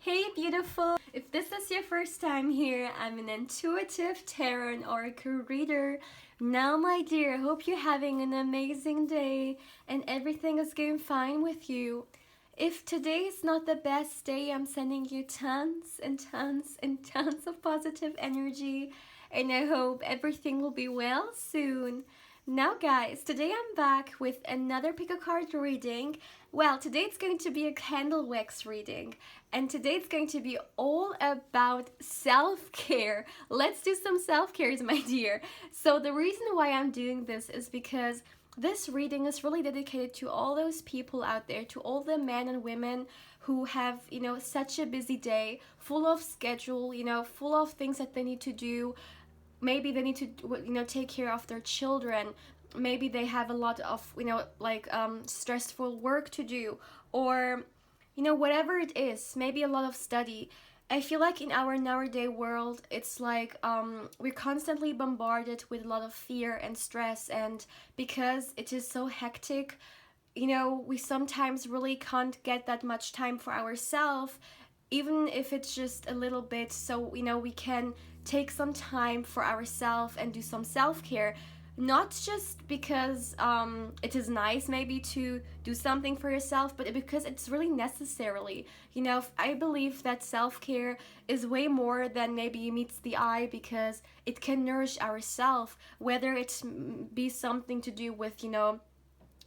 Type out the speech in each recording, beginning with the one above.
Hey beautiful! If this is your first time here, I'm an intuitive tarot and oracle reader. Now my dear, I hope you're having an amazing day and everything is going fine with you. If today is not the best day, I'm sending you tons and tons and tons of positive energy, and I hope everything will be well soon. Now guys, today I'm back with another pick a card reading. Well, today it's going to be a candle wax reading, and today it's going to be all about self-care. Let's do some self-care, my dear. So the reason why I'm doing this is because this reading is really dedicated to all those people out there, to all the men and women who have, such a busy day, full of schedule, full of things that they need to do. Maybe they need to take care of their children. Maybe they have a lot of stressful work to do, or whatever it is, maybe a lot of study. I feel like in our nowadays world, it's like we're constantly bombarded with a lot of fear and stress, and because it is so hectic, we sometimes really can't get that much time for ourselves, even if it's just a little bit, so we can take some time for ourselves and do some self-care, not just because it is nice maybe to do something for yourself, but because it's really necessarily. I believe that self-care is way more than maybe meets the eye, because it can nourish ourselves, whether it be something to do with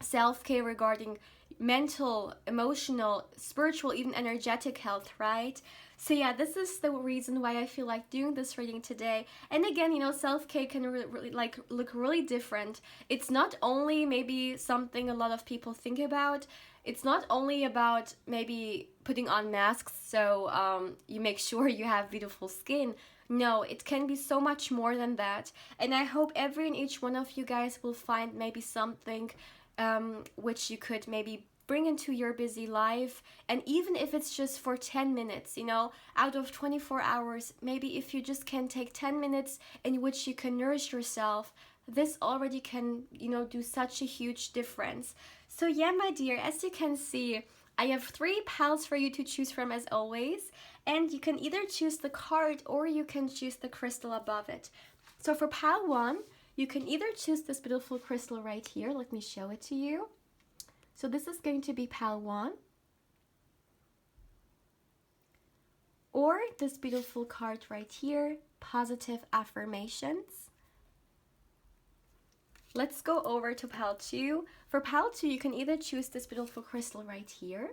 self-care regarding mental, emotional, spiritual, even energetic health, right? So yeah, this is the reason why I feel like doing this reading today. And again, self-care can really look really different. It's not only maybe something a lot of people think about. It's not only about maybe putting on masks so you make sure you have beautiful skin. No, it can be so much more than that. And I hope every and each one of you guys will find maybe something which you could maybe bring into your busy life. And even if it's just for 10 minutes, out of 24 hours, maybe if you just can take 10 minutes in which you can nourish yourself, this already can, do such a huge difference. So yeah, my dear, as you can see, I have 3 piles for you to choose from as always, and you can either choose the card or you can choose the crystal above it. So for pile 1, you can either choose this beautiful crystal right here. Let me show it to you. So this is going to be pile 1. Or this beautiful card right here, positive affirmations. Let's go over to pile 2. For pile 2, you can either choose this beautiful crystal right here.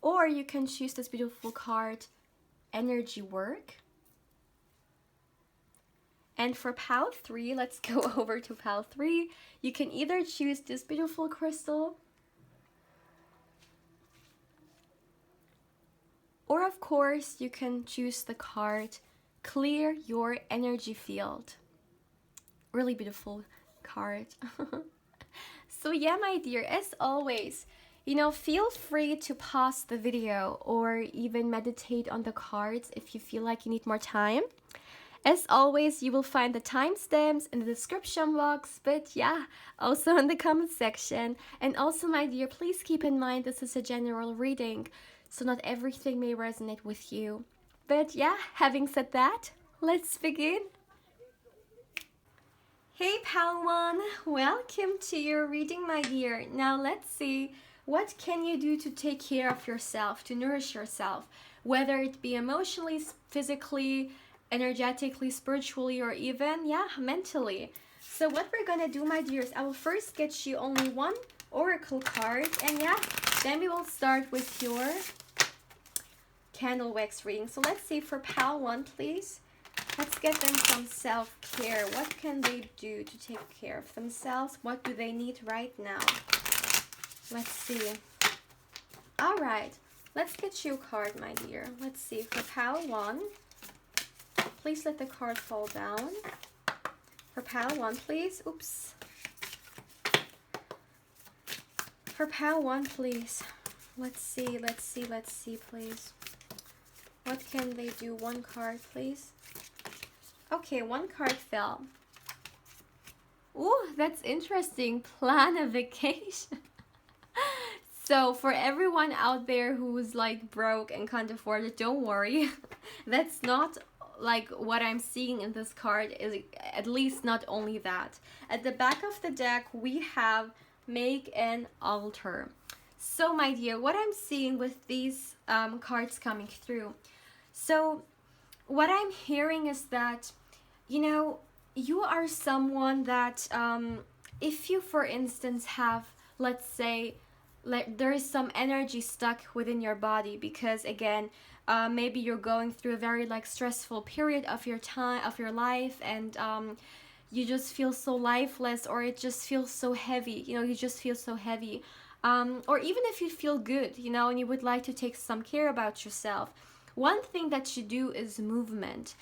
Or you can choose this beautiful card, energy work. And for pile 3, let's go over to pile 3. You can either choose this beautiful crystal, or of course you can choose the card, clear your energy field. Really beautiful card. So yeah, my dear, as always, feel free to pause the video or even meditate on the cards if you feel like you need more time. As always, you will find the timestamps in the description box, but yeah, also in the comment section. And also, my dear, please keep in mind this is a general reading, so not everything may resonate with you. But yeah, having said that, let's begin. Hey pal 1, welcome to your reading, my dear. Now let's see, what can you do to take care of yourself, to nourish yourself, whether it be emotionally, physically, energetically, spiritually, or even, mentally. So what we're gonna do, my dears, I will first get you only 1 oracle card, and then we will start with your candle wax reading. So let's see, for pal 1, please, let's get them some self-care. What can they do to take care of themselves? What do they need right now? Let's see. All right, let's get you a card, my dear. Let's see, for pal 1, please let the card fall down. For pile 1, please. Oops. For pile 1, please. Let's see, please. What can they do? 1 card, please. Okay, 1 card fell. Ooh, that's interesting. Plan a vacation. So for everyone out there who's like broke and can't afford it, don't worry. That's not like what I'm seeing in this card, is at least not only that. At the back of the deck we have make an altar. So my dear, what I'm seeing with these cards coming through, so what I'm hearing is that, you know, you are someone that, if you, for instance, have, let's say, like there is some energy stuck within your body because, again, maybe you're going through a very like stressful period of your time, of your life, and you just feel so lifeless, or it just feels so heavy. You know, you just feel so heavy. Or even if you feel good, you know, and you would like to take some care about yourself, one thing that you do is movement.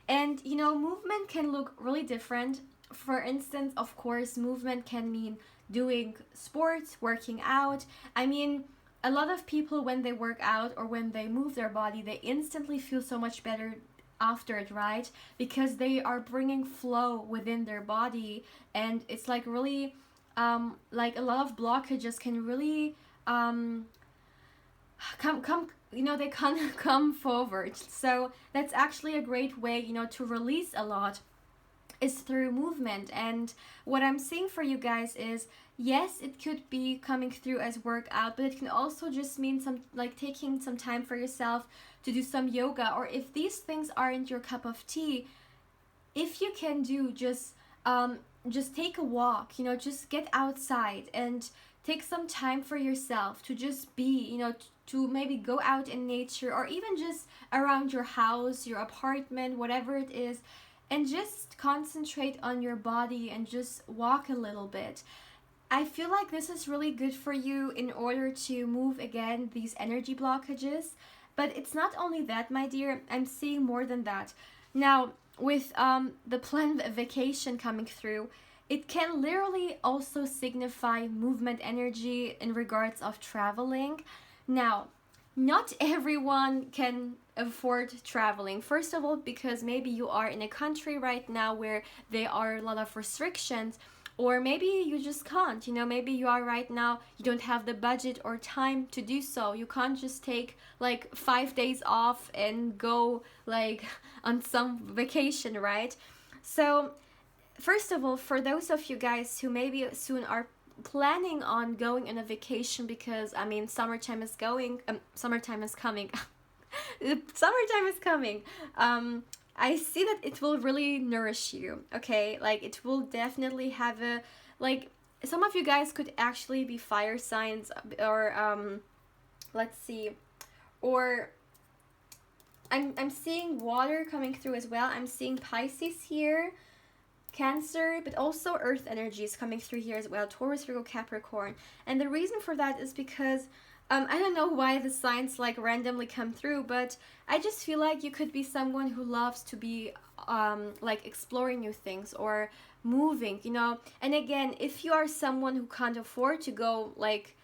And, you know, movement can look really different. For instance, of course, movement can mean doing sports, working out. I mean, a lot of people, when they work out or when they move their body, they instantly feel so much better after it, right? Because they are bringing flow within their body, and it's like really, like a lot of blockages can really come, you know, they can't come forward. So that's actually a great way, you know, to release a lot, is through movement. And what I'm seeing for you guys is, yes, it could be coming through as workout, but it can also just mean some, like, taking some time for yourself to do some yoga. Or if these things aren't your cup of tea, if you can do just take a walk, you know, just get outside and take some time for yourself to just be, you know, to maybe go out in nature, or even just around your house, your apartment, whatever it is, and just concentrate on your body and just walk a little bit. I feel like this is really good for you in order to move, again, these energy blockages. But it's not only that, my dear, I'm seeing more than that. Now, with the planned vacation coming through, it can literally also signify movement energy in regards of traveling. Now, not everyone can afford traveling. First of all, because maybe you are in a country right now where there are a lot of restrictions, or maybe you just can't, you know, maybe you are right now, you don't have the budget or time to do so. You can't just take like 5 days off and go like on some vacation, right? So first of all, for those of you guys who maybe soon are planning on going on a vacation, because I mean summertime is coming. Summertime is coming. I see that it will really nourish you, okay? Like, it will definitely have a, like, some of you guys could actually be fire signs, or let's see, or I'm seeing water coming through as well. I'm seeing Pisces here, Cancer, but also earth energy is coming through here as well, Taurus, Virgo, Capricorn. And the reason for that is because I don't know why the signs like randomly come through, but I just feel like you could be someone who loves to be like exploring new things or moving, you know. And again, if you are someone who can't afford to go like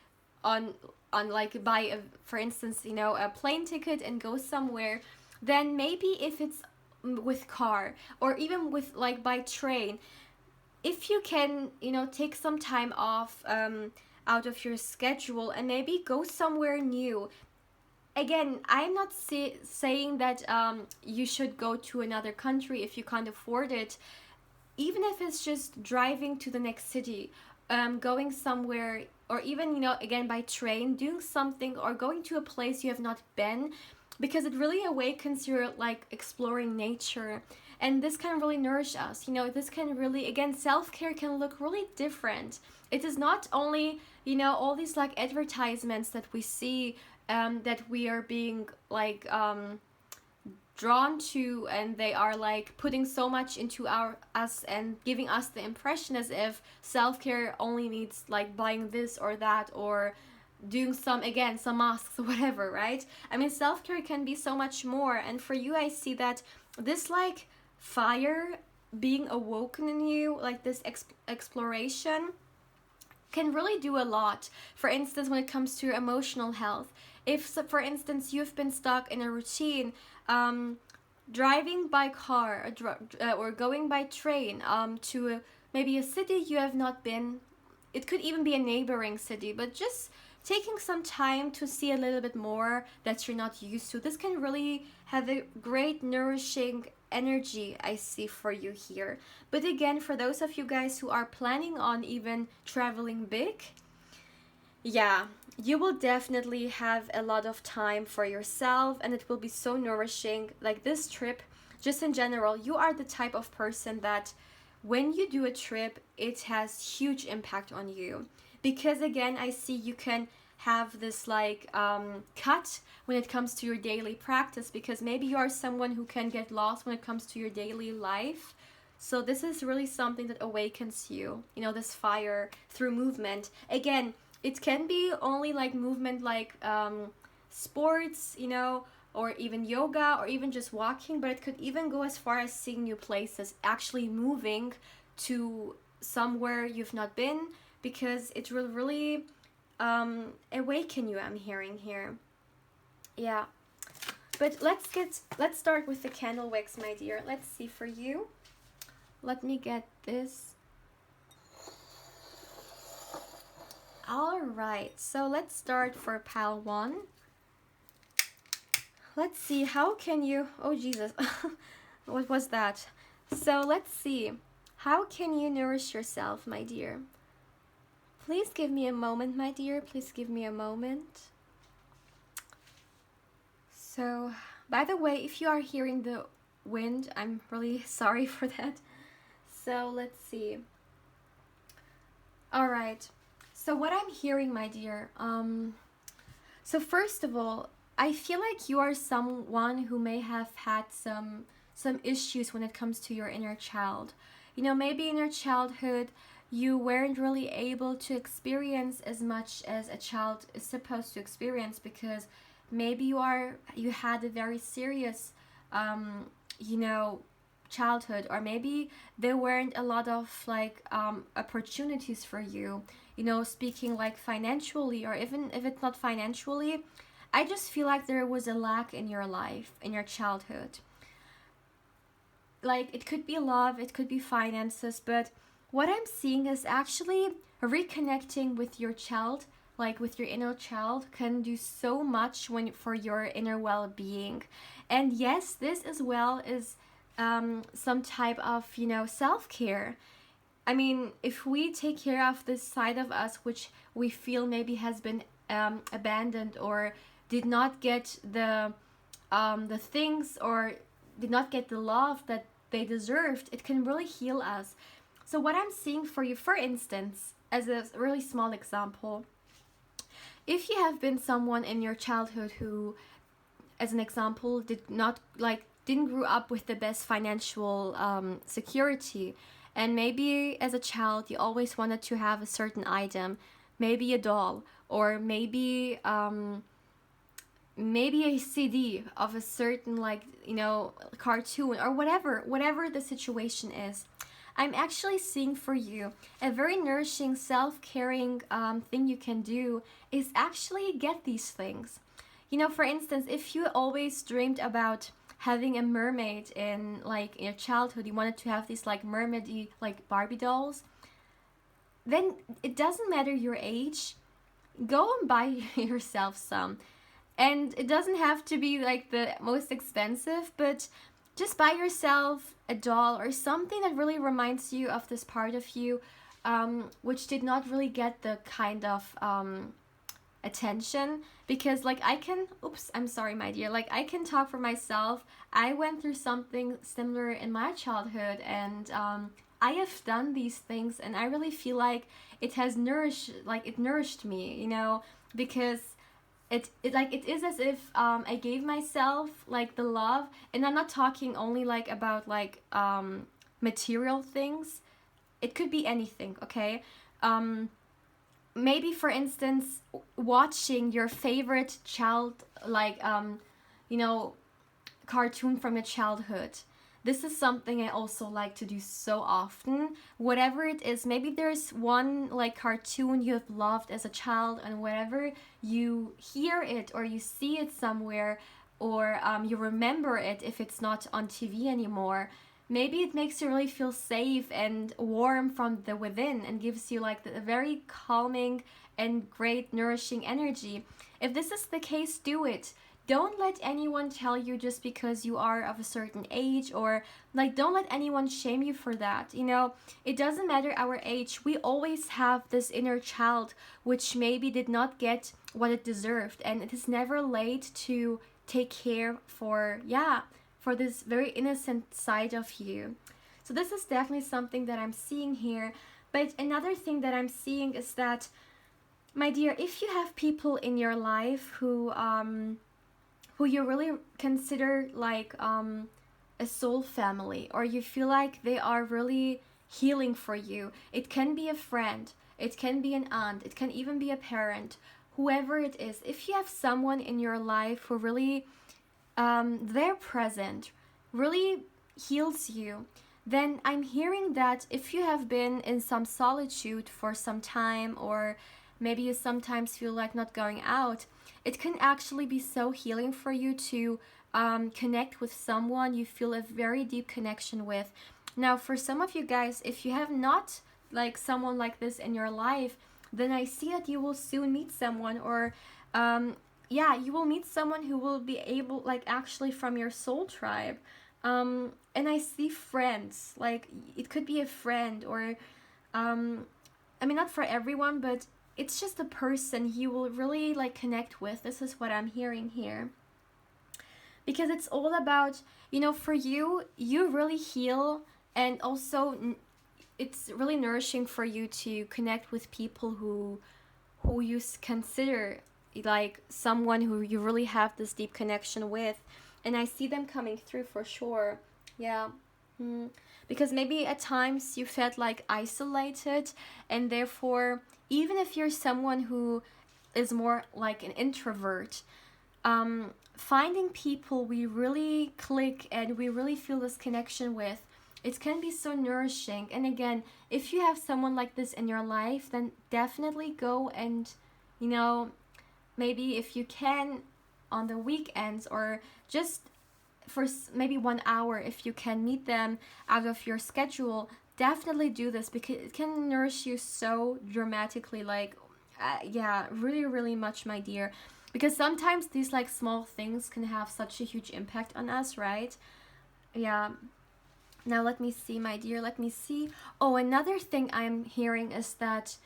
on like buy a, for instance, you know, a plane ticket and go somewhere, then maybe if it's with car or even with like by train, if you can, you know, take some time off out of your schedule and maybe go somewhere new. Again, I'm not saying that you should go to another country if you can't afford it. Even if it's just driving to the next city, going somewhere, or even, you know, again by train, doing something, or going to a place you have not been, because it really awakens your like exploring nature. And this can really nourish us, you know. This can really, again, self-care can look really different. It is not only, you know, all these like advertisements that we see, that we are being like drawn to, and they are like putting so much into us and giving us the impression as if self-care only needs like buying this or that, or doing some masks or whatever, right? I mean, self-care can be so much more. And for you, I see that this like fire being awoken in you, like this exploration, can really do a lot. For instance, when it comes to your emotional health, if for instance you've been stuck in a routine, driving by car or going by train maybe a city you have not been, it could even be a neighboring city, but just taking some time to see a little bit more that you're not used to. This can really have a great nourishing energy I see for you here. But again, for those of you guys who are planning on even traveling big, yeah, you will definitely have a lot of time for yourself, and it will be so nourishing. Like this trip, just in general, you are the type of person that when you do a trip, it has huge impact on you. Because again, I see you can have this like cut when it comes to your daily practice, because maybe you are someone who can get lost when it comes to your daily life. So this is really something that awakens you, you know, this fire through movement. Again, it can be only like movement like sports, you know, or even yoga, or even just walking, but it could even go as far as seeing new places, actually moving to somewhere you've not been, because it will really awaken you, I'm hearing here. Yeah. But let's start with the candle wicks, my dear. Let's see for you. Let me get this. All right, so let's start for pile 1. Let's see, how can you, oh Jesus, what was that? So let's see, how can you nourish yourself, my dear? Please give me a moment, my dear, please give me a moment. So, by the way, if you are hearing the wind, I'm really sorry for that. So let's see. All right. So what I'm hearing, my dear, so first of all, I feel like you are someone who may have had some issues when it comes to your inner child. You know, maybe in your childhood, you weren't really able to experience as much as a child is supposed to experience, because maybe you had a very serious, you know, childhood, or maybe there weren't a lot of like opportunities for you, you know, speaking like financially, or even if it's not financially, I just feel like there was a lack in your life, in your childhood. Like it could be love, it could be finances, but what I'm seeing is actually reconnecting with your child, like with your inner child, can do so much for your inner well-being. And yes, this as well is some type of, you know, self-care. I mean, if we take care of this side of us, which we feel maybe has been abandoned, or did not get the things, or did not get the love that they deserved, it can really heal us. So what I'm seeing for you, for instance, as a really small example, if you have been someone in your childhood who, as an example, didn't grow up with the best financial security, and maybe as a child you always wanted to have a certain item, maybe a doll, or maybe a CD of a certain, like, you know, cartoon, or whatever the situation is. I'm actually seeing for you a very nourishing, self-caring thing you can do is actually get these things. You know, for instance, if you always dreamed about having a mermaid in your childhood, you wanted to have these like mermaidy like Barbie dolls, then it doesn't matter your age, go and buy yourself some. And it doesn't have to be like the most expensive, but just buy yourself a doll or something that really reminds you of this part of you, which did not really get the kind of attention. Because I'm sorry, my dear, like I can talk for myself. I went through something similar in my childhood, and I have done these things, and I really feel like it nourished me, you know, because it is as if I gave myself like the love. And I'm not talking only like about like material things. It could be anything, okay? Maybe for instance, watching your favorite child you know, cartoon from your childhood. This is something I also like to do so often. Whatever it is, maybe there's one like cartoon you have loved as a child, and whenever you hear it or you see it somewhere, or you remember it if it's not on TV anymore, maybe it makes you really feel safe and warm from the within and gives you like a very calming and great nourishing energy. If this is the case, do it. Don't let anyone tell you just because you are of a certain age, or like don't let anyone shame you for that. You know, it doesn't matter our age. We always have this inner child which maybe did not get what it deserved, and it is never late to take care for, yeah, for this very innocent side of you. So this is definitely something that I'm seeing here. But another thing that I'm seeing is that, my dear, if you have people in your life who you really consider like a soul family, or you feel like they are really healing for you, it can be a friend, it can be an aunt, it can even be a parent, whoever it is. If you have someone in your life who really their present really heals you, then I'm hearing that if you have been in some solitude for some time, or maybe you sometimes feel like not going out, it can actually be so healing for you to connect with someone you feel a very deep connection with. Now, for some of you guys, if you have not like someone like this in your life, then I see that you will soon meet someone, or yeah, you will meet someone who will be able, like, actually from your soul tribe. And I see friends, like it could be a friend, or I mean, not for everyone, but it's just a person you will really like connect with. This is what I'm hearing here, because it's all about, you know, for you, you really heal, and also it's really nourishing for you to connect with people who you consider like someone who you really have this deep connection with. And I see them coming through for sure. Yeah. Because maybe at times you felt like isolated, and therefore, even if you're someone who is more like an introvert, finding people we really click and we really feel this connection with, it can be so nourishing. And again, if you have someone like this in your life, then definitely go and, you know, maybe if you can on the weekends, or just for maybe 1 hour, if you can meet them out of your schedule, definitely do this, because it can nourish you so dramatically, like yeah, really really much, my dear. Because sometimes these like small things can have such a huge impact on us, right? Yeah. Now let me see, my dear, let me see. Oh, another thing I'm hearing is that,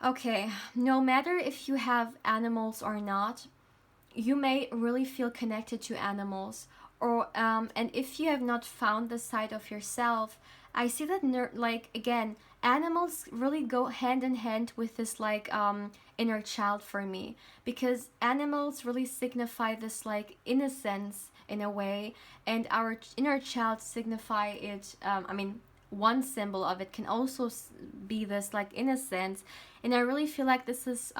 okay, no matter if you have animals or not, you may really feel connected to animals, or and if you have not found the side of yourself, I see that like again, animals really go hand in hand with this like inner child for me, because animals really signify this like innocence in a way, and our inner child signify it. I mean, one symbol of it can also be this like innocence, and I really feel like this is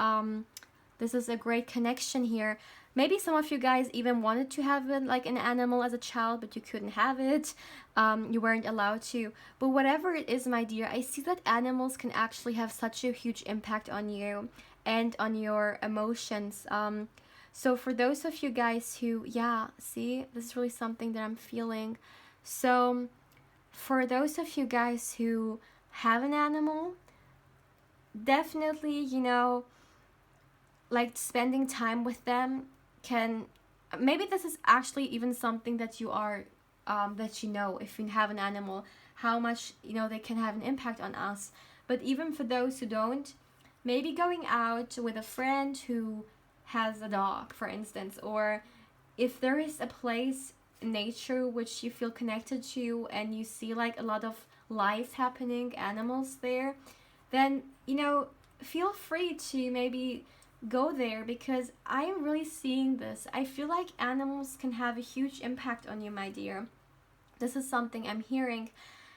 a great connection here. Maybe some of you guys even wanted to have it, like an animal as a child, but you couldn't have it. You weren't allowed to. But whatever it is, my dear, I see that animals can actually have such a huge impact on you and on your emotions. So for those of you guys who, yeah, see, this is really something that I'm feeling. So for those of you guys who have an animal, definitely, you know, like spending time with them can, maybe this is actually even something that you are that you know, if you have an animal, how much, you know, they can have an impact on us. But even for those who don't, maybe going out with a friend who has a dog, for instance, or if there is a place in nature which you feel connected to, and you see like a lot of life happening, animals there, then, you know, feel free to maybe go there, because I'm really seeing this. I feel like animals can have a huge impact on you, my dear. This is something I'm hearing.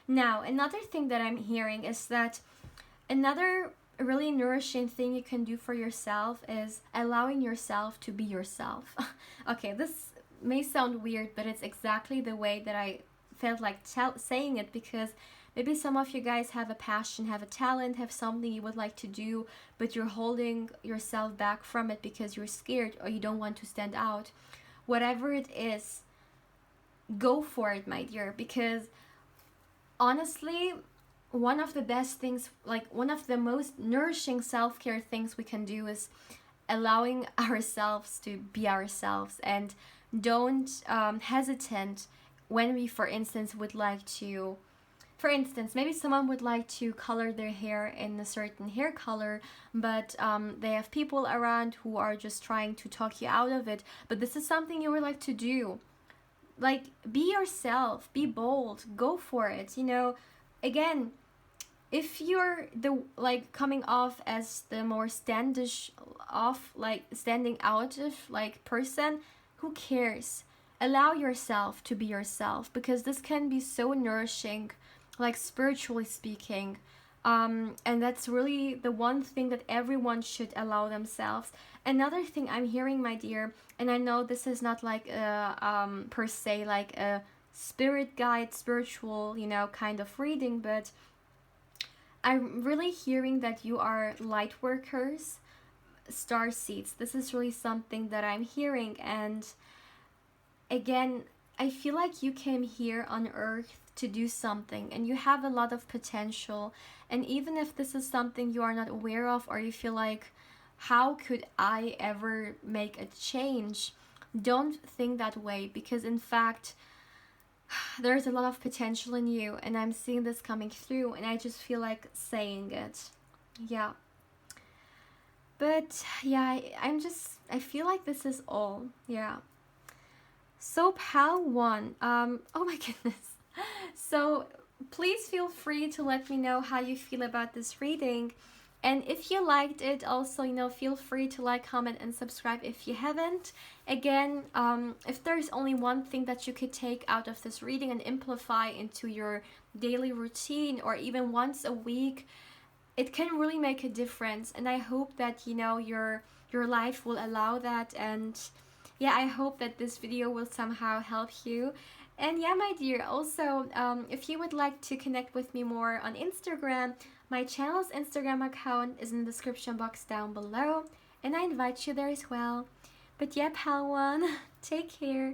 Now, another thing that I'm hearing is that another really nourishing thing you can do for yourself is allowing yourself to be yourself. Okay, this may sound weird, but it's exactly the way that I felt like saying it, because maybe some of you guys have a passion, have a talent, have something you would like to do, but you're holding yourself back from it because you're scared or you don't want to stand out. Whatever it is, go for it, my dear, because honestly, one of the best things, like one of the most nourishing self-care things we can do is allowing ourselves to be ourselves, and don't hesitate when we, for instance, would like to, for instance, maybe someone would like to color their hair in a certain hair color, but they have people around who are just trying to talk you out of it. But this is something you would like to do. Like, be yourself, be bold, go for it. You know, again, if you're the like coming off as the more standish off, like standing out of like person, who cares? Allow yourself to be yourself, because this can be so nourishing, like spiritually speaking. And that's really the one thing that everyone should allow themselves. Another thing I'm hearing, my dear, and I know this is not like a per se like a spirit guide, spiritual, you know, kind of reading, but I'm really hearing that you are light workers, star seeds. This is really something that I'm hearing. And again, I feel like you came here on earth to do something, and you have a lot of potential. And even if this is something you are not aware of, or you feel like, how could I ever make a change? Don't think that way, because in fact, there's a lot of potential in you, and I'm seeing this coming through, and I just feel like saying it. Yeah. But yeah, I feel like this is all. Yeah. So pal one, oh my goodness. So please feel free to let me know how you feel about this reading. And if you liked it, also, you know, feel free to like, comment, and subscribe if you haven't. Again, if there's only one thing that you could take out of this reading and amplify into your daily routine, or even once a week, it can really make a difference. And I hope that, you know, your life will allow that. And yeah, I hope that this video will somehow help you. And yeah, my dear, also, if you would like to connect with me more on Instagram, my channel's Instagram account is in the description box down below, and I invite you there as well. But yeah, Palawan, take care.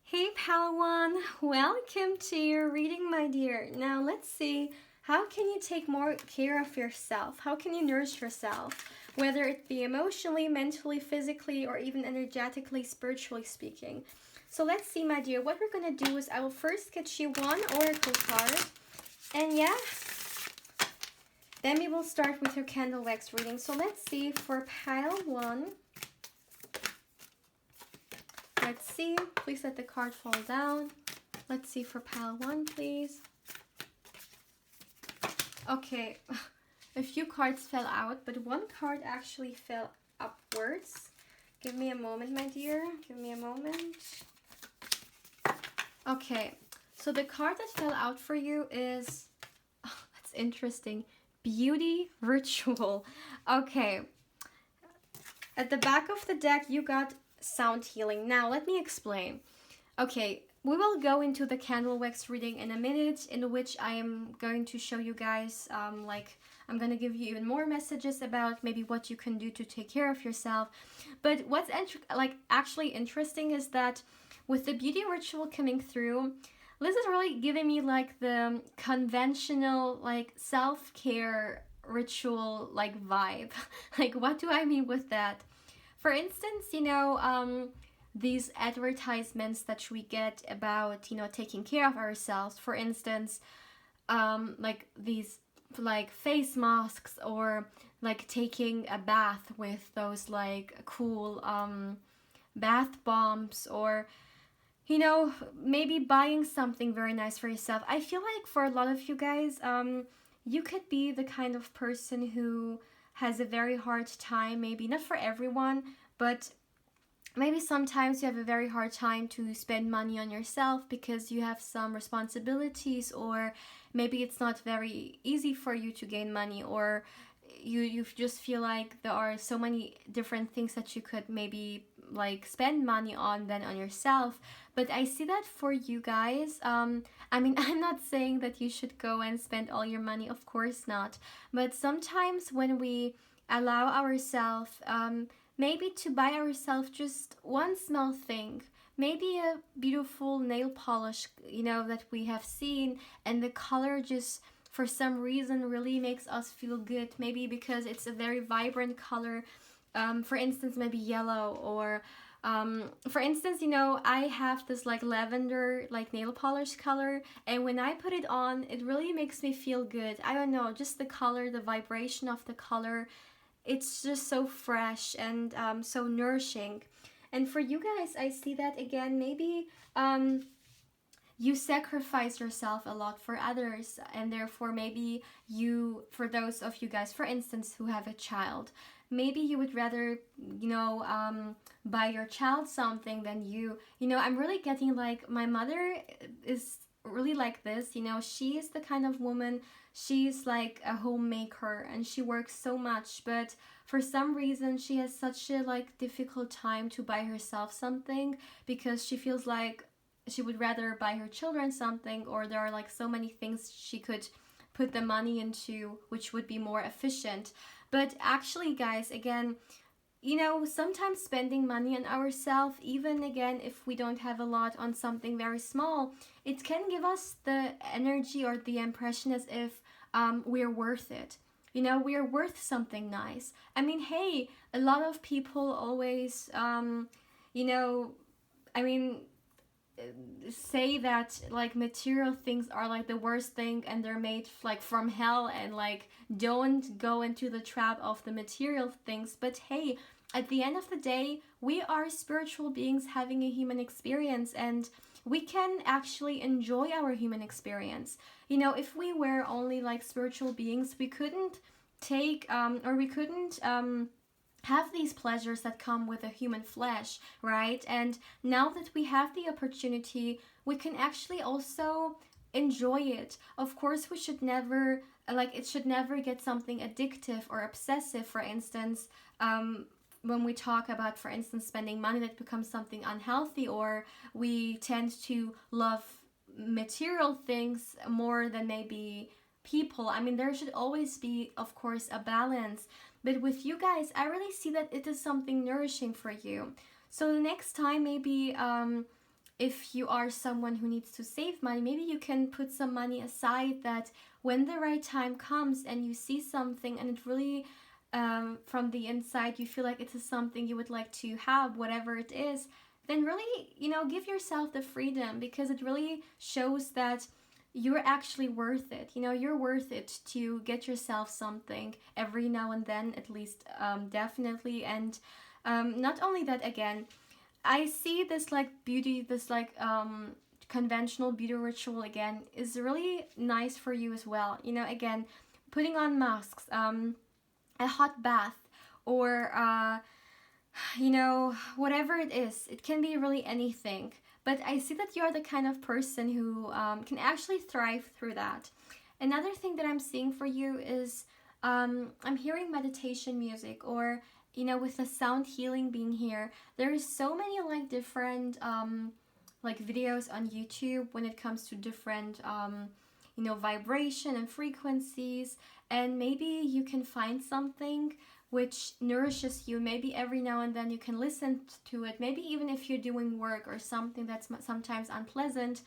Hey Palawan, welcome to your reading, my dear. Now let's see, how can you take more care of yourself? How can you nourish yourself? Whether it be emotionally, mentally, physically, or even energetically, spiritually speaking. So let's see, my dear. What we're going to do is I will first get you one oracle card. And yeah, then we will start with your candle wax reading. So let's see for pile one. Let's see. Please let the card fall down. Let's see for pile one, please. Okay. A few cards fell out, but one card actually fell upwards. Give me a moment, my dear. Give me a moment. Okay, so the card that fell out for you is, oh, that's interesting, Beauty Ritual. Okay, at the back of the deck, you got Sound Healing. Now, let me explain. Okay, we will go into the candle wax reading in a minute, in which I am going to show you guys, I'm going to give you even more messages about maybe what you can do to take care of yourself. But what's actually interesting is that with the beauty ritual coming through, Liz is really giving me like the conventional like self-care ritual like vibe. Like, what do I mean with that? For instance, you know, these advertisements that we get about, you know, taking care of ourselves. For instance, like these like face masks, or like taking a bath with those like cool bath bombs, or you know, maybe buying something very nice for yourself. I feel like for a lot of you guys, you could be the kind of person who has a very hard time, maybe not for everyone, but maybe sometimes you have a very hard time to spend money on yourself because you have some responsibilities, or maybe it's not very easy for you to gain money, or you just feel like there are so many different things that you could maybe like spend money on than on yourself. But I see that for you guys, I mean, I'm not saying that you should go and spend all your money, of course not, but sometimes when we allow ourselves maybe to buy ourselves just one small thing, maybe a beautiful nail polish, you know, that we have seen, and the color just for some reason really makes us feel good. Maybe because it's a very vibrant color. For instance, maybe yellow, or for instance, you know, I have this like lavender like nail polish color, and when I put it on, it really makes me feel good. I don't know, just the color, the vibration of the color, it's just so fresh and so nourishing. And for you guys, I see that again, maybe you sacrifice yourself a lot for others, and therefore maybe you, for those of you guys, for instance, who have a child, maybe you would rather, you know, buy your child something than you know, I'm really getting like, my mother is really like this, you know, she is the kind of woman, she's like a homemaker and she works so much, but for some reason she has such a like difficult time to buy herself something, because she feels like she would rather buy her children something, or there are like so many things she could put the money into which would be more efficient. But actually, guys, again, you know, sometimes spending money on ourselves, even again if we don't have a lot, on something very small, it can give us the energy or the impression as if we're worth it. You know, we're worth something nice. I mean, hey, a lot of people always, you know, I mean, say that like material things are like the worst thing, and they're made like from hell, and like don't go into the trap of the material things. But hey, at the end of the day, we are spiritual beings having a human experience, and we can actually enjoy our human experience. You know, if we were only like spiritual beings, we couldn't take or we couldn't have these pleasures that come with a human flesh, right? And now that we have the opportunity, we can actually also enjoy it. Of course, we should never, like, it should never get something addictive or obsessive, for instance. When we talk about, for instance, spending money, that becomes something unhealthy, or we tend to love material things more than maybe people. I mean, there should always be, of course, a balance. But with you guys, I really see that it is something nourishing for you. So the next time, maybe if you are someone who needs to save money, maybe you can put some money aside, that when the right time comes and you see something and it really, from the inside, you feel like it is something you would like to have, whatever it is, then really, you know, give yourself the freedom, because it really shows that you're actually worth it. You know, you're worth it to get yourself something every now and then, at least, definitely. And not only that, again, I see this like beauty, this like conventional beauty ritual again is really nice for you as well. You know, again, putting on masks, a hot bath, or you know, whatever it is, it can be really anything. But I see that you're the kind of person who can actually thrive through that. Another thing that I'm seeing for you is I'm hearing meditation music, or, you know, with the sound healing being here. There's so many like different like videos on YouTube when it comes to different you know, vibration and frequencies, and maybe you can find something which nourishes you. Maybe every now and then you can listen to it, maybe even if you're doing work or something that's sometimes unpleasant.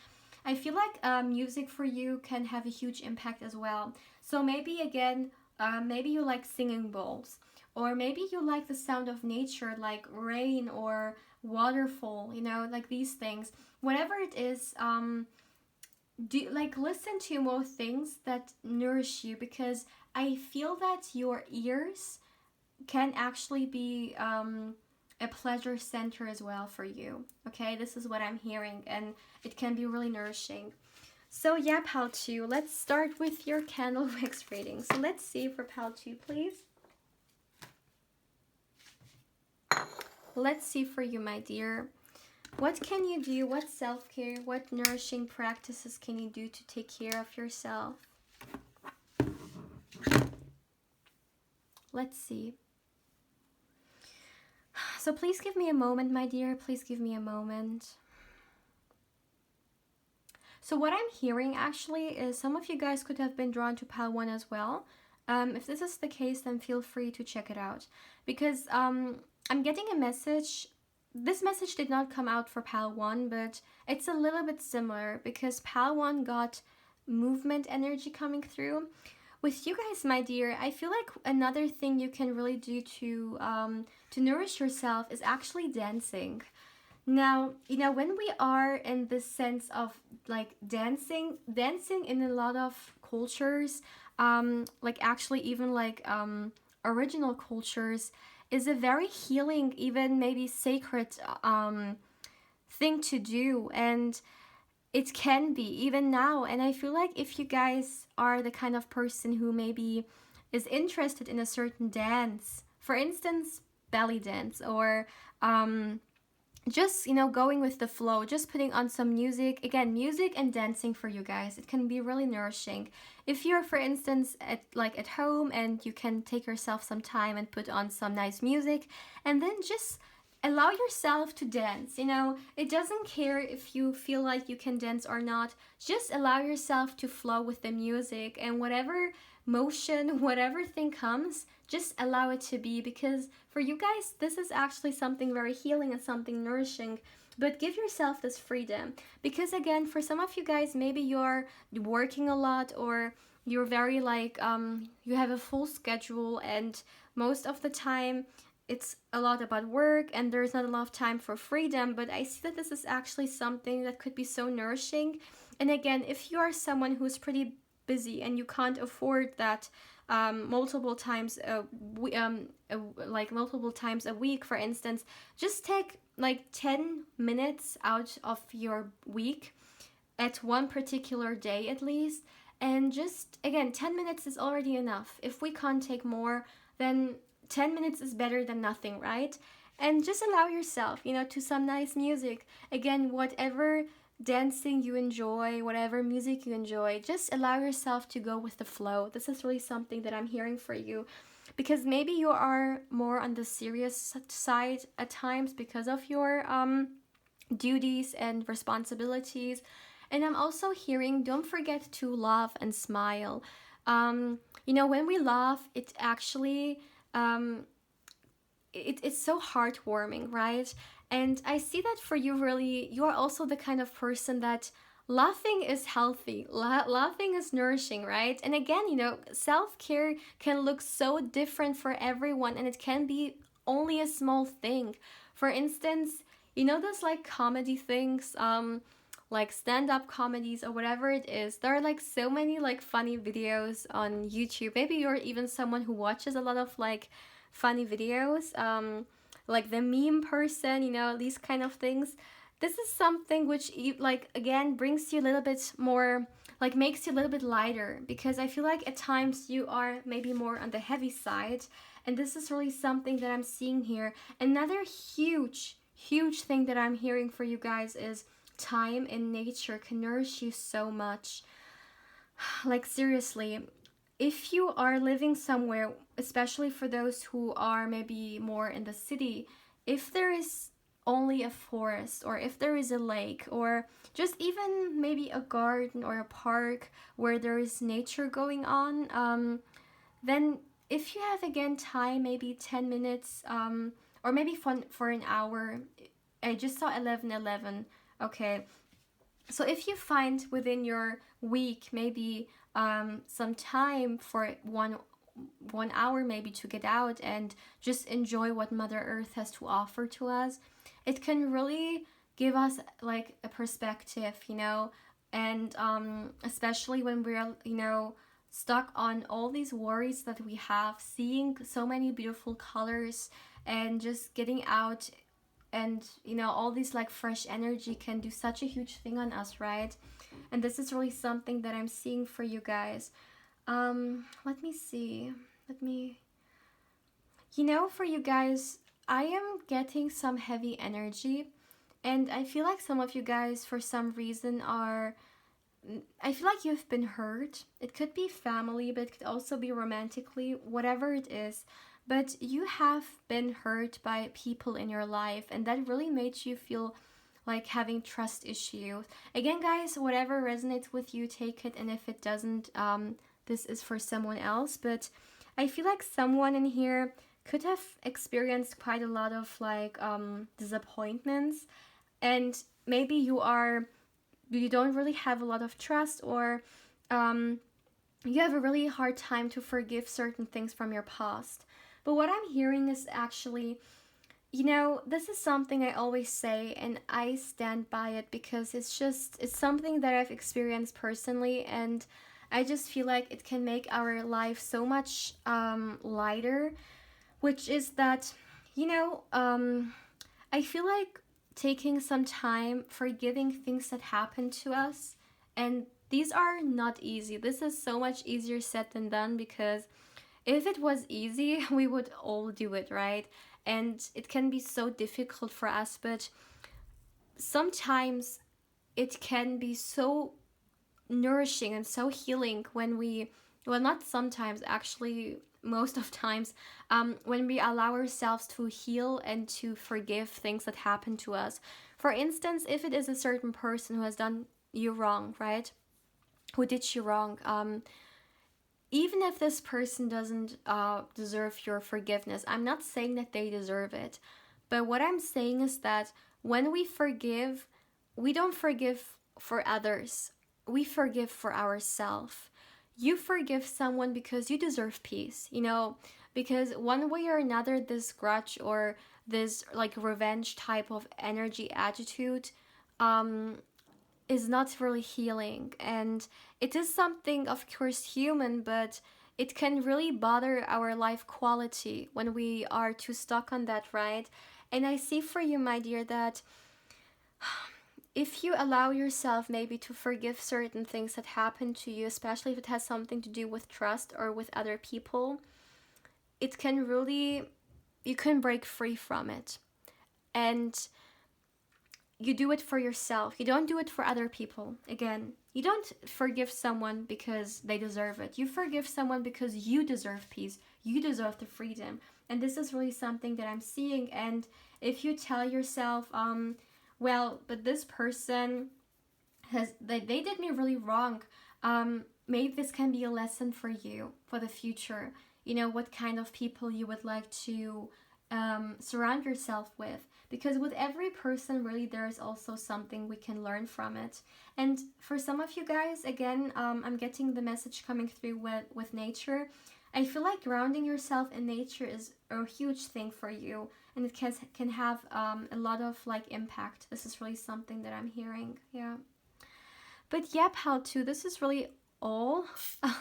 I feel like music for you can have a huge impact as well. So maybe again, maybe you like singing bowls, or maybe you like the sound of nature, like rain or waterfall, you know, like these things. Whatever it is, do like listen to more things that nourish you, because I feel that your ears can actually be a pleasure center as well for you. Okay, this is what I'm hearing, and it can be really nourishing. So yeah, Pal 2, let's start with your candle wax reading. So let's see for Pal 2, please. Let's see for you, my dear. What can you do? What self-care, what nourishing practices can you do to take care of yourself? Let's see. So please give me a moment, my dear. Please give me a moment. So what I'm hearing actually is some of you guys could have been drawn to Pal 1 as well. If this is the case, then feel free to check it out. Because I'm getting a message this message did not come out for Pal 1, but it's a little bit similar because Pal 1 got movement energy coming through. With you guys, my dear, I feel like another thing you can really do to nourish yourself is actually dancing. Now, you know, when we are in this sense of like dancing in a lot of cultures, like actually even like original cultures, is a very healing, even maybe sacred thing to do. And it can be even now. And I feel like if you guys are the kind of person who maybe is interested in a certain dance, for instance, belly dance, or just, you know, going with the flow, just putting on some music. Again, music and dancing for you guys, it can be really nourishing. If you're, for instance, at home, and you can take yourself some time and put on some nice music, and then just allow yourself to dance. You know, it doesn't care if you feel like you can dance or not. Just allow yourself to flow with the music, and whatever motion, whatever thing comes, just allow it to be, because for you guys, this is actually something very healing and something nourishing. But give yourself this freedom, because again, for some of you guys, maybe you're working a lot, or you're very like you have a full schedule, and most of the time it's a lot about work, and there's not a lot of time for freedom. But I see that this is actually something that could be so nourishing. And again, if you are someone who's pretty busy and you can't afford that multiple times like multiple times a week, for instance, just take like 10 minutes out of your week at one particular day at least, and just again, 10 minutes is already enough. If we can't take more, then 10 minutes is better than nothing, right? And just allow yourself, you know, to some nice music. Again, whatever dancing you enjoy, whatever music you enjoy, just allow yourself to go with the flow. This is really something that I'm hearing for you, because maybe you are more on the serious side at times because of your duties and responsibilities. And I'm also hearing, don't forget to laugh and smile. You know, when we laugh, it actually it's so heartwarming, right? And I see that for you, really, you are also the kind of person that laughing is healthy, laughing is nourishing, right? And again, you know, self-care can look so different for everyone, and it can be only a small thing. For instance, you know, those like comedy things, like stand-up comedies or whatever it is, there are like so many like funny videos on YouTube. Maybe you're even someone who watches a lot of like funny videos, like the meme person, you know, these kind of things. This is something which, like, again, brings you a little bit more, like, makes you a little bit lighter, because I feel like at times you are maybe more on the heavy side, and this is really something that I'm seeing here. Another huge thing that I'm hearing for you guys is time in nature can nourish you so much. Like, seriously, if you are living somewhere, especially for those who are maybe more in the city, if there is only a forest, or if there is a lake, or just even maybe a garden or a park where there is nature going on, then if you have again time, maybe 10 minutes, or maybe for an hour. I just saw 11:11. Okay, so if you find within your week maybe some time for one hour maybe to get out and just enjoy what Mother Earth has to offer to us, it can really give us like a perspective, you know. And especially when we're, you know, stuck on all these worries that we have, seeing so many beautiful colors and just getting out, and you know, all these like fresh energy can do such a huge thing on us, right? And this is really something that I'm seeing for you guys. Let me see. You know, for you guys, I am getting some heavy energy, and I feel like some of you guys, for some reason, I feel like you've been hurt. It could be family, but it could also be romantically, whatever it is. But you have been hurt by people in your life, and that really made you feel like having trust issues. Again, guys, whatever resonates with you, take it, and if it doesn't, this is for someone else. But I feel like someone in here could have experienced quite a lot of like disappointments, and maybe you don't really have a lot of trust, or you have a really hard time to forgive certain things from your past. But what I'm hearing is actually, this is something I always say, and I stand by it because it's something that I've experienced personally, and I just feel like it can make our life so much lighter, which is that, I feel like taking some time forgiving things that happened to us, and these are not easy. This is so much easier said than done, because if it was easy, we would all do it, right? And it can be so difficult for us, but sometimes it can be so nourishing and so healing when well, not sometimes, actually, most of times, when we allow ourselves to heal and to forgive things that happen to us. For instance, if it is a certain person who has done you wrong, right? Who did you wrong, even if this person doesn't deserve your forgiveness, I'm not saying that they deserve it, but what I'm saying is that when we forgive, we don't forgive for others, we forgive for ourselves. You forgive someone because you deserve peace, because one way or another, this grudge or this like revenge type of energy attitude is not really healing. And it is something, of course, human, but it can really bother our life quality when we are too stuck on that, right? And I see for you, my dear, that if you allow yourself maybe to forgive certain things that happen to you, especially if it has something to do with trust or with other people, it can really, you can break free from it. And you do it for yourself. You don't do it for other people. Again, you don't forgive someone because they deserve it. You forgive someone because you deserve peace. You deserve the freedom. And this is really something that I'm seeing. And if you tell yourself, well, but this person they did me really wrong. Maybe this can be a lesson for you for the future. What kind of people you would like to surround yourself with. Because with every person, really, there is also something we can learn from it. And for some of you guys, again, I'm getting the message coming through with nature. I feel like grounding yourself in nature is a huge thing for you, and it can have a lot of like impact. This is really something that I'm hearing. Yeah. But yeah, pal, too, this is really all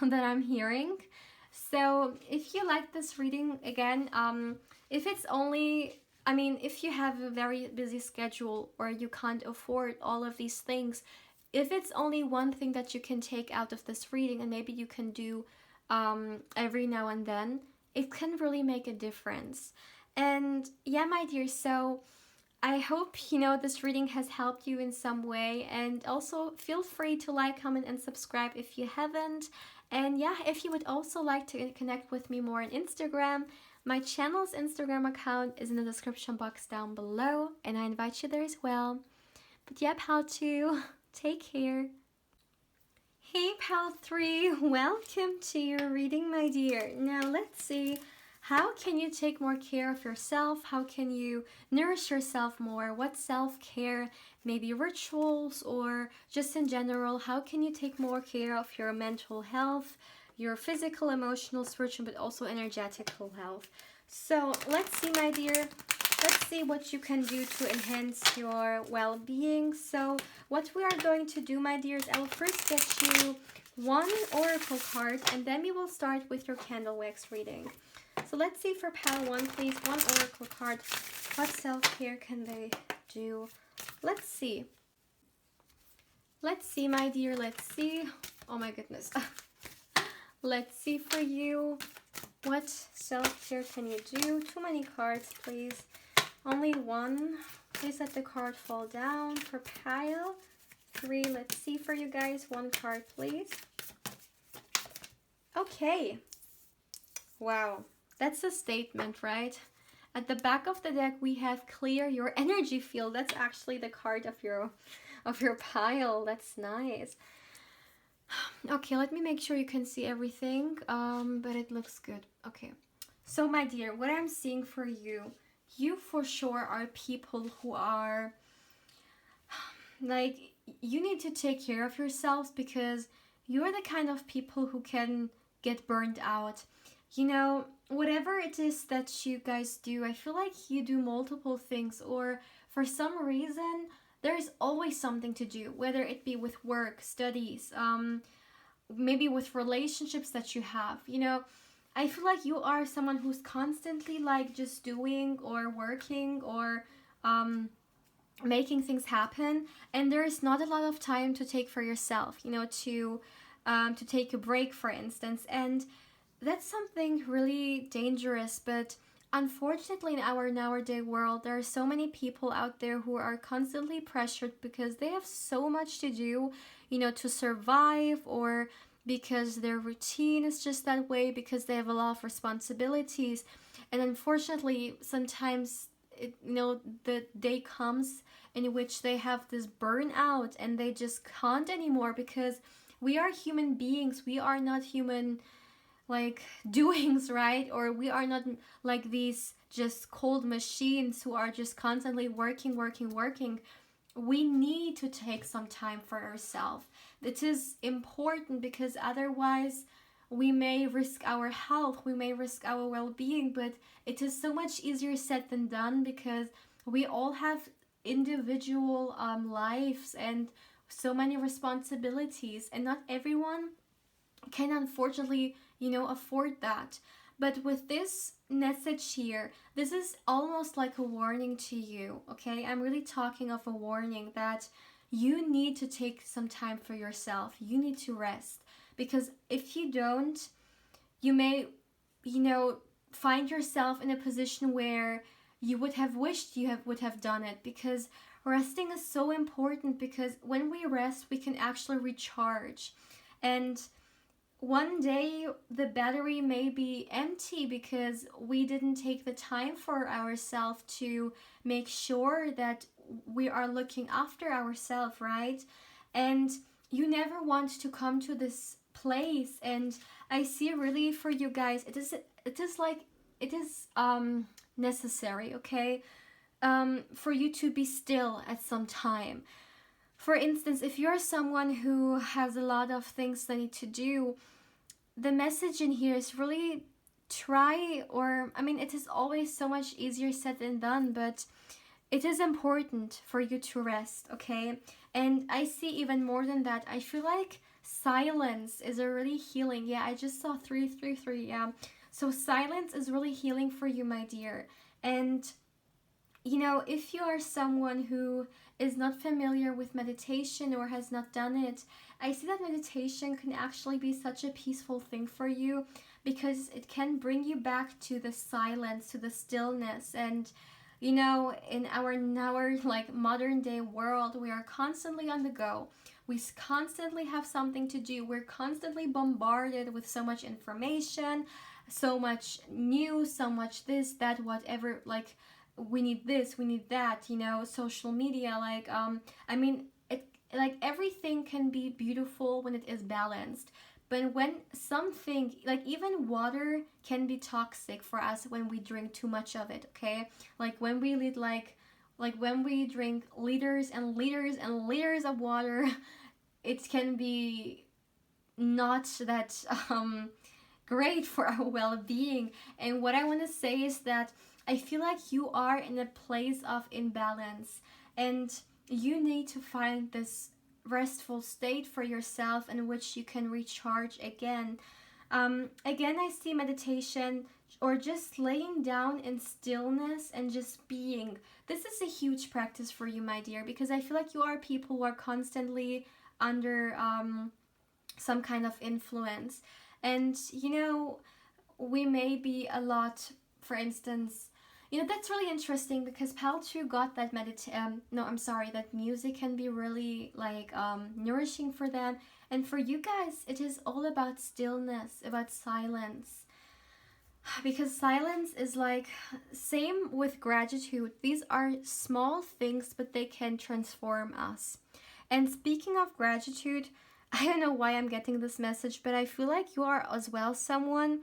that I'm hearing. So if you like this reading, again, if it's only, if you have a very busy schedule or you can't afford all of these things, if it's only one thing that you can take out of this reading and maybe you can do every now and then, it can really make a difference. And yeah, my dear, so I hope, this reading has helped you in some way. And also feel free to like, comment, and subscribe if you haven't. And yeah, if you would also like to connect with me more on Instagram, my channel's Instagram account is in the description box down below, and I invite you there as well. But yeah, pal 2, take care. Hey, pal 3, welcome to your reading, my dear. Now let's see. How can you take more care of yourself? How can you nourish yourself more? What self-care, maybe rituals, or just in general, how can you take more care of your mental health, your physical, emotional, spiritual, but also energetical health? So let's see, my dear. Let's see what you can do to enhance your well-being. So what we are going to do, my dears, I will first get you one oracle card, and then we will start with your candle wax reading. So let's see for pal 1, please. One oracle card. What self-care can they do? Let's see. Let's see, my dear. Let's see. Oh my goodness. Let's see for you. What self-care can you do? Too many cards, please. Only one. Please let the card fall down. For pile 3, let's see for you guys. One card, please. Okay. Wow. That's a statement, right? At the back of the deck, we have clear your energy field. That's actually the card of your pile. That's nice. Okay, let me make sure you can see everything. But it looks good. Okay. So, my dear, what I'm seeing for you, you for sure are people who are like, you need to take care of yourselves because you're the kind of people who can get burned out. You know, whatever it is that you guys do, I feel like you do multiple things, or for some reason, there's always something to do, whether it be with work, studies, maybe with relationships that you have. You know, I feel like you are someone who's constantly like just doing or working or um, making things happen, and there is not a lot of time to take for yourself. You know, to take a break, for instance, and that's something really dangerous. But unfortunately, in our nowadays world, there are so many people out there who are constantly pressured because they have so much to do, you know, to survive, or because their routine is just that way, because they have a lot of responsibilities. And unfortunately, sometimes you know, the day comes in which they have this burnout and they just can't anymore, because we are human beings. We are not human like doings, right? Or we are not like these just cold machines who are just constantly working, working, working. We need to take some time for ourselves. It is important because otherwise we may risk our health, we may risk our well-being. But it is so much easier said than done, because we all have individual lives and so many responsibilities, and not everyone can unfortunately, you know, afford that. But with this message here, this is almost like a warning to you, okay? I'm really talking of a warning that you need to take some time for yourself. You need to rest. Because if you don't, you may, you know, find yourself in a position where you would have wished you would have done it. Because resting is so important, because when we rest, we can actually recharge. And one day the battery may be empty because we didn't take the time for ourselves to make sure that we are looking after ourselves, right? And you never want to come to this place. And I see really for you guys, it is necessary, okay, for you to be still at some time. For instance, if you're someone who has a lot of things they need to do, the message in here is really try, or I mean, it is always so much easier said than done, but it is important for you to rest, okay? And I see even more than that. I feel like silence is a really healing. Yeah, I just saw 333. Yeah. So silence is really healing for you, my dear. And you know, if you are someone who is not familiar with meditation or has not done it, I see that meditation can actually be such a peaceful thing for you, because it can bring you back to the silence, to the stillness. And you know, in our like modern day world, we are constantly on the go. We constantly have something to do. We're constantly bombarded with so much information, so much news, so much this, that, whatever. Like, we need this, we need that, you know, social media, like I mean, it, like, everything can be beautiful when it is balanced. But when something, like even water can be toxic for us when we drink too much of it, okay? Like when we lead like when we drink liters and liters and liters of water, it can be not that great for our well-being. And what I want to say is that I feel like you are in a place of imbalance, and you need to find this restful state for yourself in which you can recharge again. Again, I see meditation or just laying down in stillness and just being. This is a huge practice for you, my dear, because I feel like you are people who are constantly under some kind of influence. And, you know, we may be a lot, for instance, you know, that's really interesting because Pal 2 got that that music can be really like nourishing for them. And for you guys, it is all about stillness, about silence. Because silence is like, same with gratitude. These are small things, but they can transform us. And speaking of gratitude, I don't know why I'm getting this message, but I feel like you are as well someone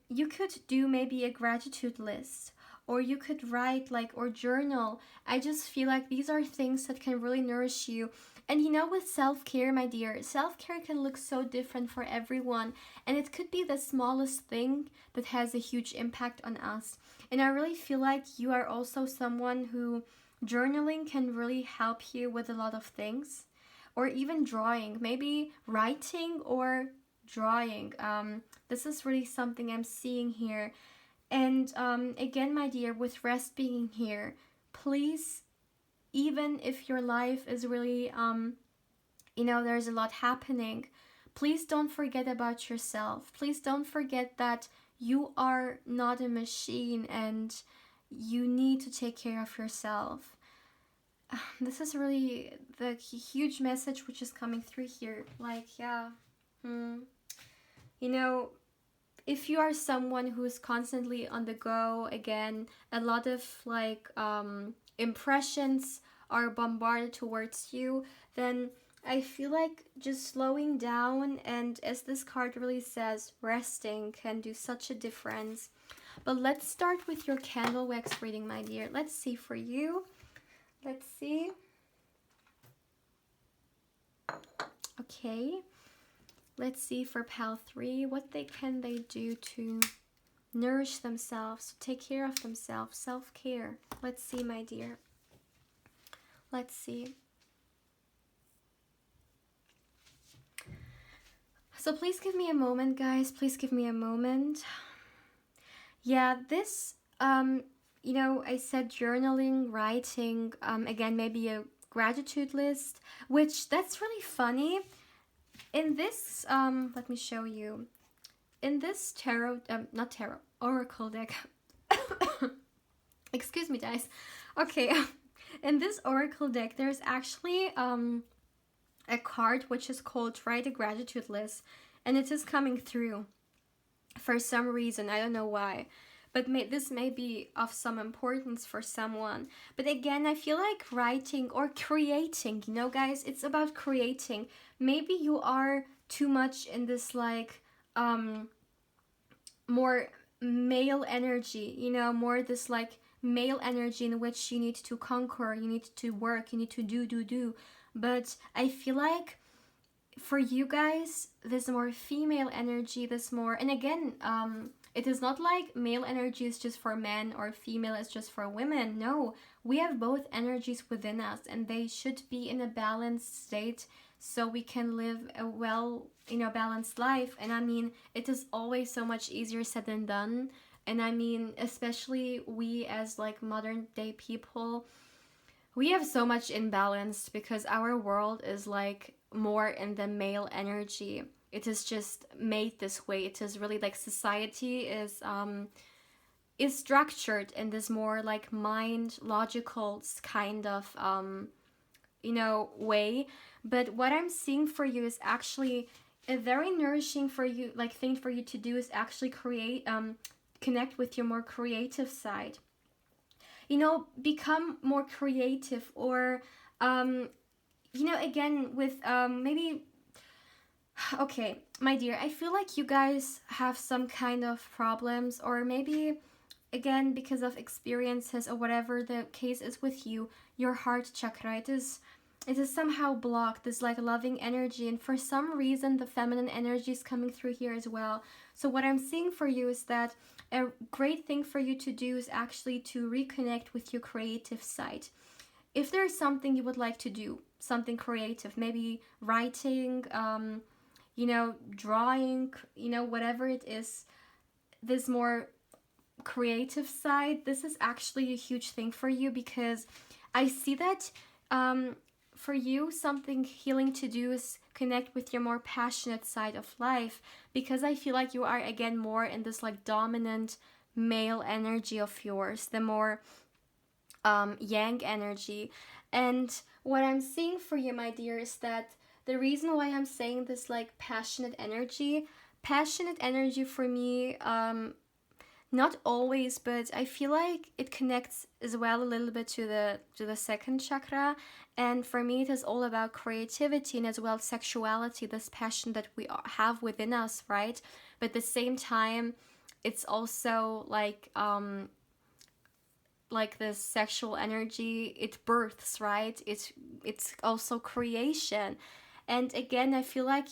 you could do maybe a gratitude list, or you could write like, or journal. I just feel like these are things that can really nourish you. And you know, with self-care, my dear, self-care can look so different for everyone, and it could be the smallest thing that has a huge impact on us. And I really feel like you are also someone who journaling can really help you with a lot of things, or even drawing, maybe writing or drawing. This is really something I'm seeing here. And again, my dear, with rest being here, please, even if your life is really, you know, there's a lot happening, please don't forget about yourself. Please don't forget that you are not a machine and you need to take care of yourself. This is really the huge message which is coming through here. Like, yeah, you know, if you are someone who is constantly on the go, again, a lot of like impressions are bombarded towards you, then I feel like just slowing down, and as this card really says, resting can do such a difference. But let's start with your candle wax reading, my dear. Let's see for you. Let's see. Okay. Let's see for pal 3, what can they do to nourish themselves, take care of themselves, self-care. Let's see, my dear. Let's see. So please give me a moment, guys. Please give me a moment. Yeah, this, you know, I said journaling, writing, again, maybe a gratitude list, which that's really funny. In this, let me show you. In this tarot, not tarot, oracle deck. Excuse me, guys. Okay, in this oracle deck, there's actually a card which is called Write a Gratitude List, and it is coming through for some reason. I don't know why, but this may be of some importance for someone. But again, I feel like writing or creating, you know, guys, it's about creating. Maybe you are too much in this like more male energy, you know, more this like male energy in which you need to conquer, you need to work, you need to do. But I feel like for you guys, this more female energy, this more, and again, it is not like male energy is just for men or female is just for women. No, we have both energies within us, and they should be in a balanced state so we can live a well, you know, balanced life. And I mean, it is always so much easier said than done. And I mean, especially we as like modern day people, we have so much imbalance because our world is like more in the male energy. It is just made this way. It is really like society is structured in this more like mind logical kind of you know, way. But what I'm seeing for you is actually a very nourishing for you, like thing for you to do is actually create connect with your more creative side. You know, become more creative, or you know, again with maybe, okay, my dear, I feel like you guys have some kind of problems, or maybe again because of experiences or whatever the case is with you, your heart chakra, it is somehow blocked, this like loving energy, and for some reason the feminine energy is coming through here as well. So what I'm seeing for you is that a great thing for you to do is actually to reconnect with your creative side. If there's something you would like to do, something creative, maybe writing, you know, drawing, you know, whatever it is, this more creative side, this is actually a huge thing for you, because I see that for you, something healing to do is connect with your more passionate side of life, because I feel like you are again more in this like dominant male energy of yours, the more yang energy. And what I'm seeing for you, my dear, is that the reason why I'm saying this like passionate energy for me, not always, but I feel like it connects as well a little bit to the second chakra. And for me, it is all about creativity and as well sexuality, this passion that we have within us, right? But at the same time, it's also like this sexual energy, it births, right? It's also creation. And again, I feel like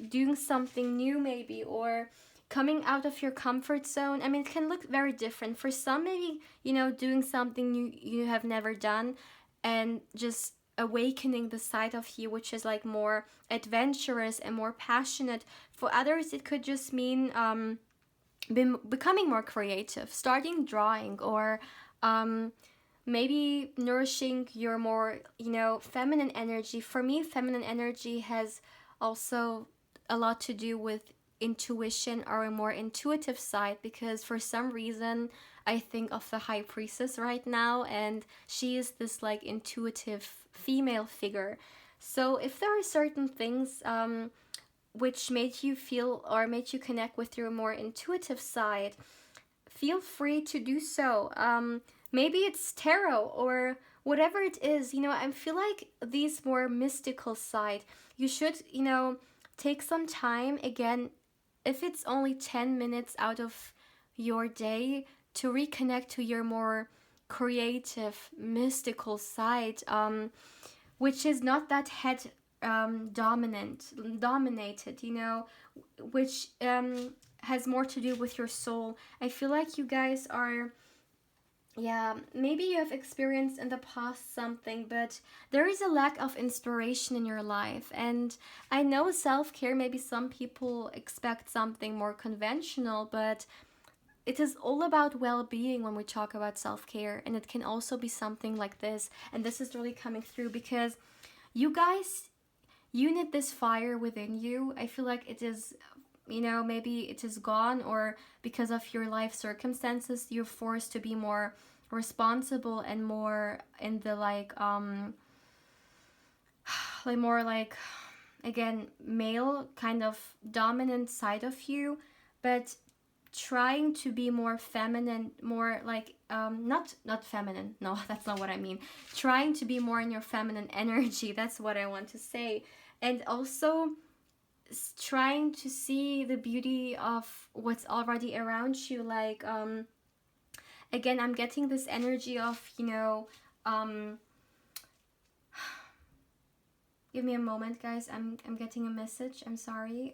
doing something new maybe, or coming out of your comfort zone. I mean, it can look very different for some. Maybe, doing something you have never done, and just awakening the side of you which is like more adventurous and more passionate. For others, it could just mean becoming more creative, starting drawing, or maybe nourishing your more, feminine energy. For me, feminine energy has also a lot to do with intuition, or a more intuitive side, because for some reason I think of the high priestess right now, and she is this like intuitive female figure. So if there are certain things which made you feel or made you connect with your more intuitive side, feel free to do so. Maybe it's tarot or whatever it is. I feel like these more mystical side, you should, take some time, again, if it's only 10 minutes out of your day, to reconnect to your more creative, mystical side, which is not that head dominated, which has more to do with your soul. I feel like you guys are, yeah, maybe you have experienced in the past something, but there is a lack of inspiration in your life. And I know self-care, maybe some people expect something more conventional, but it is all about well-being when we talk about self-care. And it can also be something like this. And this is really coming through because you guys, you need this fire within you. I feel like it is, maybe it is gone, or because of your life circumstances, you're forced to be more responsible and more in the like more like, again, male kind of dominant side of you, but trying to be more feminine, more like not feminine, no, that's not what I mean, trying to be more in your feminine energy, that's what I want to say. And also trying to see the beauty of what's already around you, like again, I'm getting this energy of, give me a moment, guys, I'm getting a message, I'm sorry.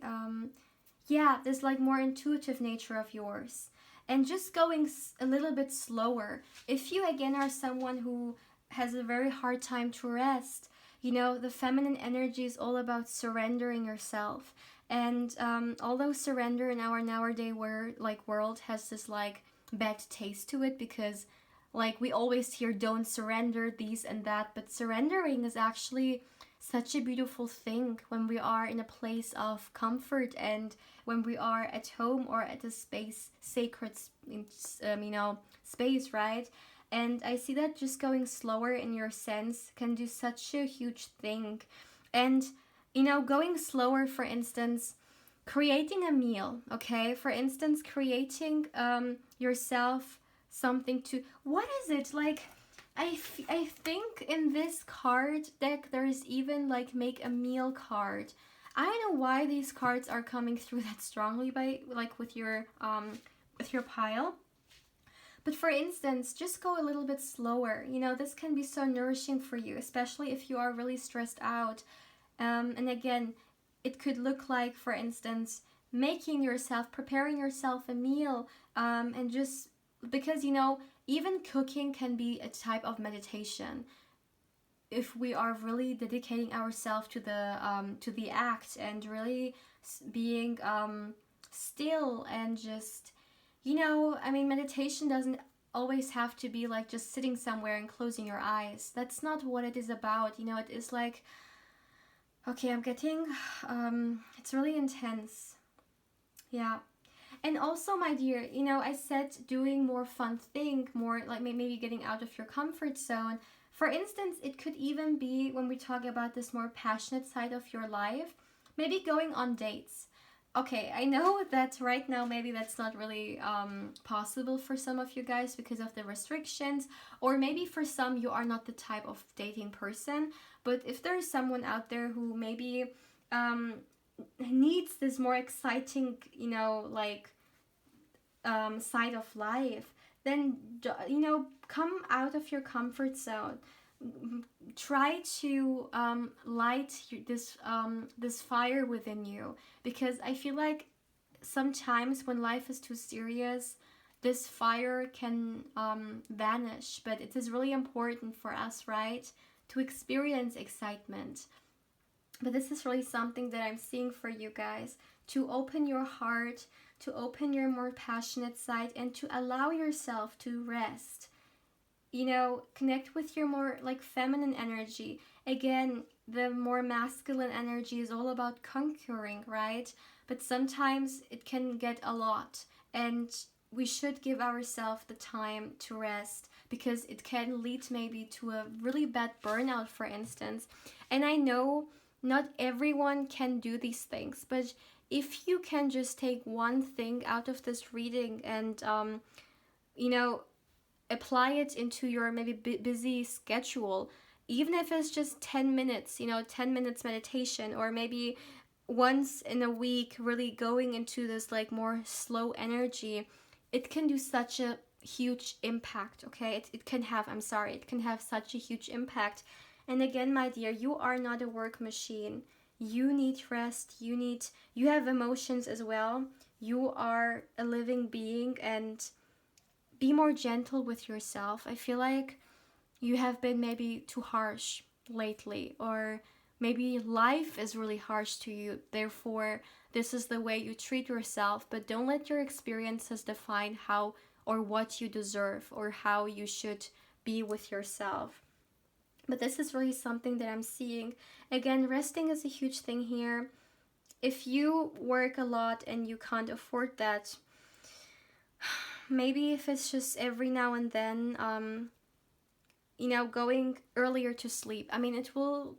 Yeah, this like more intuitive nature of yours, and just going a little bit slower. If you again are someone who has a very hard time to rest, the feminine energy is all about surrendering yourself. And although surrender in our nowadays world has this like bad taste to it, because like we always hear don't surrender these and that, but surrendering is actually such a beautiful thing when we are in a place of comfort, and when we are at home or at a space, sacred space, right? And I see that just going slower in your sense can do such a huge thing. And going slower, for instance, creating a meal, okay? For instance, creating yourself something to, what is it like? I think in this card deck there is even like make a meal card. I don't know why these cards are coming through that strongly by like with your pile. But for instance, just go a little bit slower. This can be so nourishing for you, especially if you are really stressed out. And again, it could look like, for instance, preparing yourself a meal, and just because, even cooking can be a type of meditation if we are really dedicating ourselves to the act, and really being still, and just, meditation doesn't always have to be like just sitting somewhere and closing your eyes. That's not what it is about. It is like, okay, I'm getting it's really intense. Yeah. And also, my dear, I said doing more fun thing, more like maybe getting out of your comfort zone. For instance, it could even be, when we talk about this more passionate side of your life, maybe going on dates. okay, I know that right now maybe that's not really possible for some of you guys because of the restrictions, or maybe for some you are not the type of dating person. But if there's someone out there who maybe um, needs this more exciting, you know, like side of life, then you know, come out of your comfort zone. Try to light this fire within you, because I feel like sometimes when life is too serious, this fire can vanish. But it is really important for us, right, to experience excitement. But this is really something that I'm seeing for you guys, to open your heart, to open your more passionate side, and to allow yourself to rest. You know, connect with your more like feminine energy. Again, the more masculine energy is all about conquering, right? But sometimes it can get a lot, and we should give ourselves the time to rest, because it can lead maybe to a really bad burnout, for instance. And I know not everyone can do these things, but if you can just take one thing out of this reading and you know, apply it into your maybe busy schedule, even if it's just 10 minutes, you know, 10 minutes meditation, or maybe once in a week really going into this like more slow energy, it can do such a huge impact. Okay, it can have, I'm sorry, it can have such a huge impact. And again, my dear, you are not a work machine. You need rest. You have emotions as well. You are a living being, and be more gentle with yourself. I feel like you have been maybe too harsh lately, or maybe life is really harsh to you. Therefore, this is the way you treat yourself, but don't let your experiences define how or what you deserve or how you should be with yourself. But this is really something that I'm seeing. Again, resting is a huge thing here. If you work a lot and you can't afford that, maybe if it's just every now and then, you know, going earlier to sleep. I mean, it will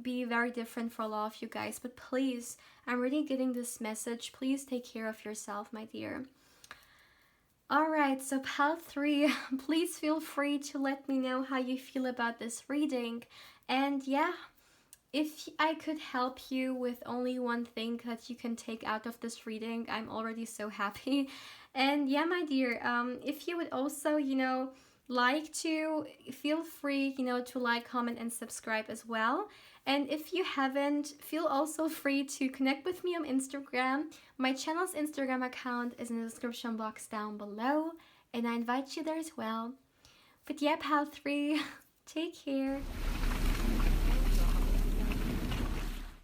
be very different for a lot of you guys, but please, I'm really getting this message. Please take care of yourself, my dear. Alright, so pal 3, please feel free to let me know how you feel about this reading. And yeah, if I could help you with only one thing that you can take out of this reading, I'm already so happy. And yeah, my dear, if you would also, you know, like to, feel free, you know, to like, comment, and subscribe as well. And if you haven't, feel also free to connect with me on Instagram. My channel's Instagram account is in the description box down below, and I invite you there as well. But yeah, pal 3, take care.